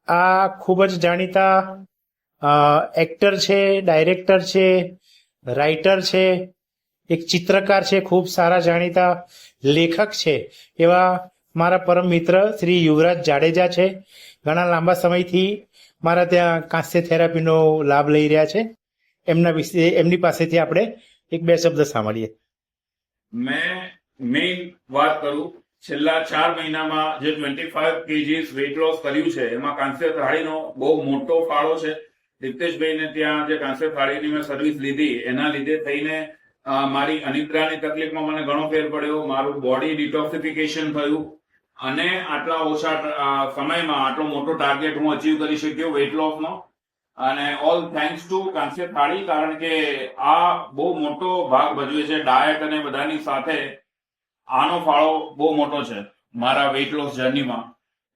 આ ખૂબ જ જાણીતા એક્ટર છે, ડાયરેક્ટર છે, રાઇટર છે, એક ચિત્રકાર છે, ખૂબ સારા જાણીતા લેખક છે એવા મારા પરમ મિત્ર શ્રી યુવરાજ જાડેજા છે. ઘણા લાંબા સમયથી મારા ત્યાં કાંસ્ય થેરાપીનો લાભ લઈ રહ્યા છે. એમના વિશે એમની પાસેથી આપણે એક બે શબ્દ સાંભળીએ. મેં મેઇન વાત કરું, છેલ્લા 4 મહિનામાં જે 25 kgs વેઇટ લોસ કર્યું છે એમાં કાંસ્ય થાળીનો બહુ મોટો ફાળો છે. દિપ્તેશભાઈને ત્યાં જે કાંસ્ય થાળીની મેં સર્વિસ લીધી એના લીધે થઈને મારી અનિદ્રાની તકલીફમાં મને ઘણો ફેર પડ્યો, મારું બોડી ડિટોક્સિફિકેશન થયું અને આટલા ઓછા સમયમાં આટલો મોટો ટાર્ગેટ હું અચીવ કરી શક્યો વેઇટ લોસનો. અને ઓલ થેન્ક્સ ટુ કાંસ્ય થાળી, કારણ કે આ બહુ મોટો ભાગ ભજવે છે ડાયટ અને બધાની સાથે. આનો ફાળો બહુ મોટો છે મારા વેઇટ લોસ જર્નીમાં.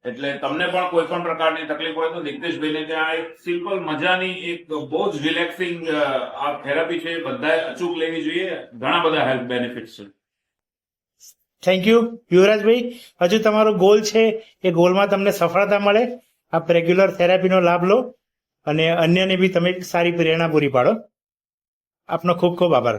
એટલે તમને પણ કોઈ પણ પ્રકારની તકલીફ હોય તો દિગ્નેશભાઈને ત્યાં એક સિમ્પલ મજાની એક બહુ જ રિલેક્સિંગ આ થેરાપી છે, બધાએ અચૂક લેવી જોઈએ. ઘણા બધા હેલ્થ બેનિફિટ્સ છે. થેન્ક યુ યુવરાજભાઈ. હજુ તમારો ગોલ છે એ ગોલમાં તમને સફળતા મળે. આપ રેગ્યુલર થેરાપીનો લાભ લો અને અન્યને બી તમે સારી પ્રેરણા પૂરી પાડો. આપનો ખૂબ ખૂબ આભાર.